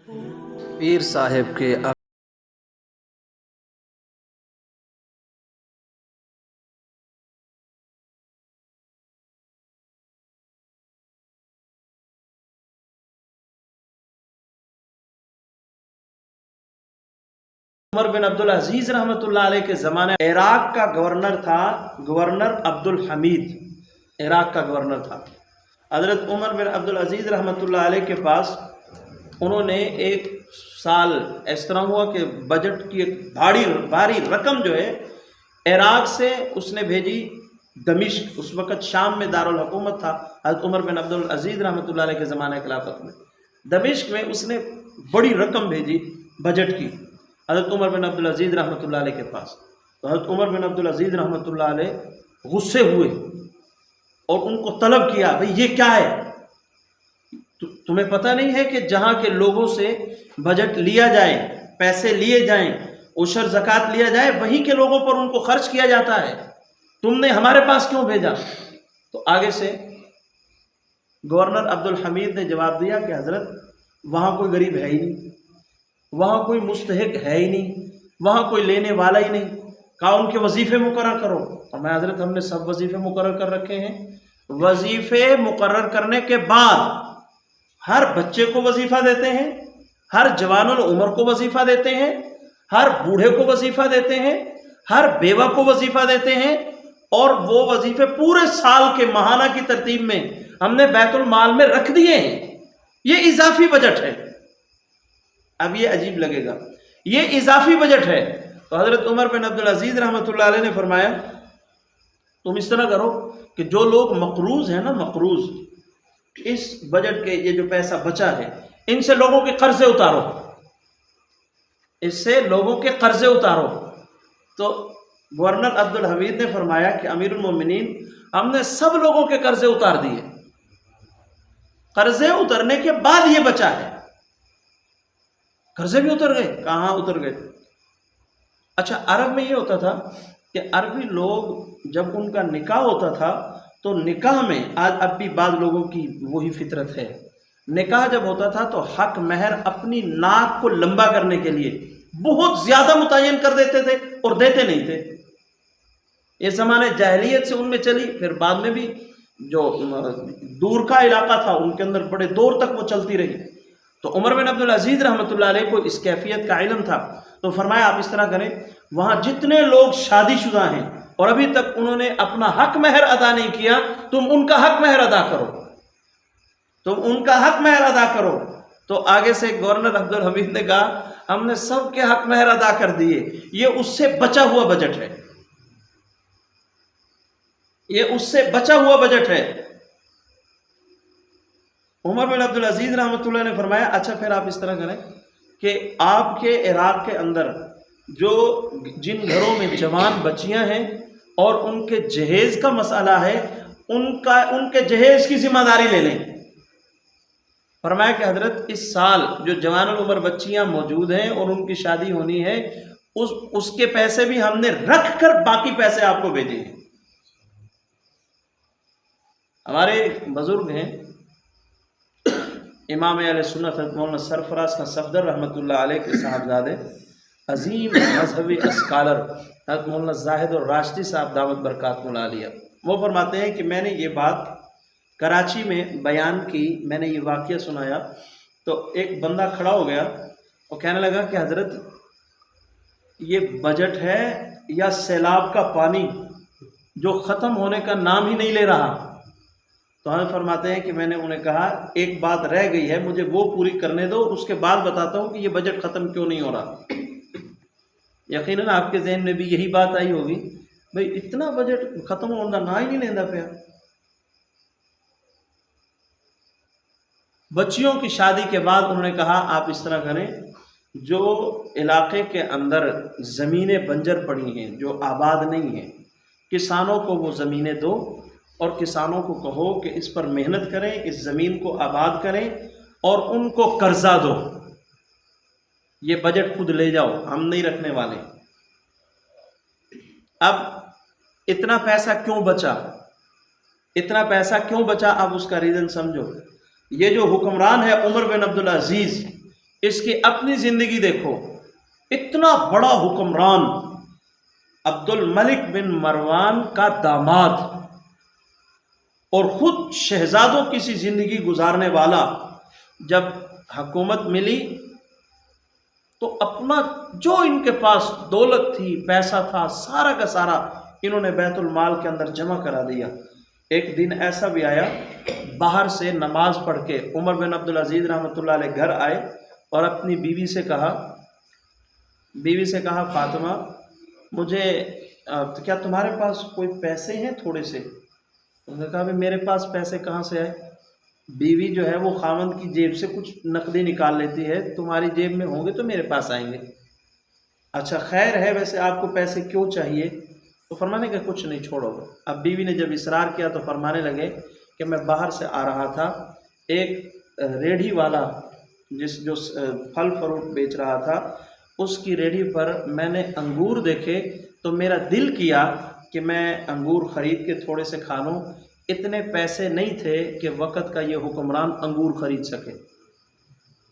پیر صاحب کے عمر بن عبدالعزیز رحمۃ اللہ علیہ کے زمانے عراق کا گورنر تھا، گورنر عبدالحمید عراق کا گورنر تھا۔ حضرت عمر بن عبدالعزیز رحمۃ اللہ علیہ کے پاس انہوں نے ایک سال اس طرح ہوا کہ بجٹ کی ایک بھاری رقم جو ہے عراق سے اس نے بھیجی دمشق، اس وقت شام میں دارالحکومت تھا حضرت عمر بن عبدالعزیز رحمۃ اللہ علیہ کے زمانے خلافت میں۔ دمشق میں اس نے بڑی رقم بھیجی بجٹ کی حضرت عمر بن عبدالعزیز رحمۃ اللہ علیہ کے پاس۔ تو حضرت عمر بن عبدالعزیز رحمۃ اللہ علیہ غصے ہوئے اور ان کو طلب کیا، بھئی یہ کیا ہے؟ تمہیں پتہ نہیں ہے کہ جہاں کے لوگوں سے بجٹ لیا جائے، پیسے لیے جائیں، عشر زکوٰۃ لیا جائے، وہیں کے لوگوں پر ان کو خرچ کیا جاتا ہے، تم نے ہمارے پاس کیوں بھیجا؟ تو آگے سے گورنر عبدالحمید نے جواب دیا کہ حضرت وہاں کوئی غریب ہے ہی نہیں، وہاں کوئی مستحق ہے ہی نہیں، وہاں کوئی لینے والا ہی نہیں، کہا ان کے وظیفے مقرر کرو۔ اور میں حضرت ہم نے سب وظیفے مقرر کر رکھے ہیں۔ وظیفے مقرر کرنے کے بعد ہر بچے کو وظیفہ دیتے ہیں، ہر جوان العمر کو وظیفہ دیتے ہیں، ہر بوڑھے کو وظیفہ دیتے ہیں، ہر بیوہ کو وظیفہ دیتے ہیں، اور وہ وظیفے پورے سال کے ماہانہ کی ترتیب میں ہم نے بیت المال میں رکھ دیے ہیں۔ یہ اضافی بجٹ ہے۔ اب یہ عجیب لگے گا، یہ اضافی بجٹ ہے۔ تو حضرت عمر بن عبدالعزیز رحمۃ اللہ علیہ نے فرمایا تم اس طرح کرو کہ جو لوگ مقروض ہیں نا، مقروض، اس بجٹ کے یہ جو پیسہ بچا ہے ان سے لوگوں کے قرضے اتارو، اس سے لوگوں کے قرضے اتارو۔ تو گورنر عبدالحمید نے فرمایا کہ امیر المومنین ہم نے سب لوگوں کے قرضے اتار دیے، قرضے اترنے کے بعد یہ بچا ہے۔ قرضے بھی اتر گئے؟ کہاں اتر گئے؟ اچھا، عرب میں یہ ہوتا تھا کہ عربی لوگ جب ان کا نکاح ہوتا تھا تو نکاح میں، آج اب بھی بعض لوگوں کی وہی فطرت ہے، نکاح جب ہوتا تھا تو حق مہر اپنی ناک کو لمبا کرنے کے لیے بہت زیادہ متعین کر دیتے تھے اور دیتے نہیں تھے۔ یہ زمانے جاہلیت سے ان میں چلی، پھر بعد میں بھی جو دور کا علاقہ تھا ان کے اندر بڑے دور تک وہ چلتی رہی۔ تو عمر بن عبدالعزیز رحمۃ اللہ علیہ کو اس کیفیت کا علم تھا، تو فرمایا آپ اس طرح کریں، وہاں جتنے لوگ شادی شدہ ہیں اور ابھی تک انہوں نے اپنا حق مہر ادا نہیں کیا، تم ان کا حق مہر ادا کرو، تم ان کا حق مہر ادا کرو۔ تو آگے سے گورنر عبدالحمید نے کہا ہم نے سب کے حق مہر ادا کر دیے، یہ اس سے بچا ہوا بجٹ ہے، یہ اس سے بچا ہوا بجٹ ہے۔ عمر بن عبدالعزیز رحمۃ اللہ نے فرمایا اچھا پھر آپ اس طرح کریں کہ آپ کے عراق کے اندر جو جن گھروں میں جوان بچیاں ہیں اور ان کے جہیز کا مسئلہ ہے، ان کے جہیز کی ذمہ داری لے لیں۔ فرمایا کہ حضرت اس سال جو جوان العمر بچیاں موجود ہیں اور ان کی شادی ہونی ہے، اس کے پیسے بھی ہم نے رکھ کر باقی پیسے آپ کو بھیجے ہیں۔ ہمارے بزرگ ہیں امام اہل سنت حضرت مولانا سرفراز کا صفدر رحمۃ اللہ علیہ کے صاحبزادے، عظیم مذہبی اسکالر حضرت مولانا زاہد الراشدی صاحب دامت برکاتہ العالیہ، وہ فرماتے ہیں کہ میں نے یہ بات کراچی میں بیان کی، میں نے یہ واقعہ سنایا تو ایک بندہ کھڑا ہو گیا اور کہنے لگا کہ حضرت یہ بجٹ ہے یا سیلاب کا پانی جو ختم ہونے کا نام ہی نہیں لے رہا؟ تو ہمیں فرماتے ہیں کہ میں نے انہیں کہا ایک بات رہ گئی ہے، مجھے وہ پوری کرنے دو، اس کے بعد بتاتا ہوں کہ یہ بجٹ ختم کیوں نہیں ہو رہا۔ یقیناً آپ کے ذہن میں بھی یہی بات آئی ہوگی، بھئی اتنا بجٹ ختم ہونا نہ ہی نہیں لینا پیا۔ بچیوں کی شادی کے بعد انہوں نے کہا آپ اس طرح کریں، جو علاقے کے اندر زمینیں بنجر پڑی ہیں، جو آباد نہیں ہیں، کسانوں کو وہ زمینیں دو اور کسانوں کو کہو کہ اس پر محنت کریں، اس زمین کو آباد کریں اور ان کو قرضہ دو، یہ بجٹ خود لے جاؤ، ہم نہیں رکھنے والے۔ اب اتنا پیسہ کیوں بچا؟ اتنا پیسہ کیوں بچا؟ اب اس کا ریزن سمجھو۔ یہ جو حکمران ہے عمر بن عبدالعزیز، اس کی اپنی زندگی دیکھو، اتنا بڑا حکمران، عبد الملک بن مروان کا داماد اور خود شہزادوں کی سی زندگی گزارنے والا، جب حکومت ملی تو اپنا جو ان کے پاس دولت تھی، پیسہ تھا، سارا کا سارا انہوں نے بیت المال کے اندر جمع کرا دیا۔ ایک دن ایسا بھی آیا، باہر سے نماز پڑھ کے عمر بن عبدالعزیز رحمۃ اللہ علیہ گھر آئے اور اپنی بیوی سے کہا فاطمہ مجھے کیا تمہارے پاس کوئی پیسے ہیں تھوڑے سے؟ انہوں نے کہا میرے پاس پیسے کہاں سے آئے؟ بیوی جو ہے وہ خاوند کی جیب سے کچھ نقدی نکال لیتی ہے، تمہاری جیب میں ہوں گے تو میرے پاس آئیں گے۔ اچھا خیر ہے، ویسے آپ کو پیسے کیوں چاہیے؟ تو فرمانے کا کچھ نہیں، چھوڑو۔ اب بیوی نے جب اصرار کیا تو فرمانے لگے کہ میں باہر سے آ رہا تھا، ایک ریڑھی والا جو پھل فروٹ بیچ رہا تھا، اس کی ریڑھی پر میں نے انگور دیکھے تو میرا دل کیا کہ میں انگور خرید کے تھوڑے سے کھا لوں۔ اتنے پیسے نہیں تھے کہ وقت کا یہ حکمران انگور خرید سکے۔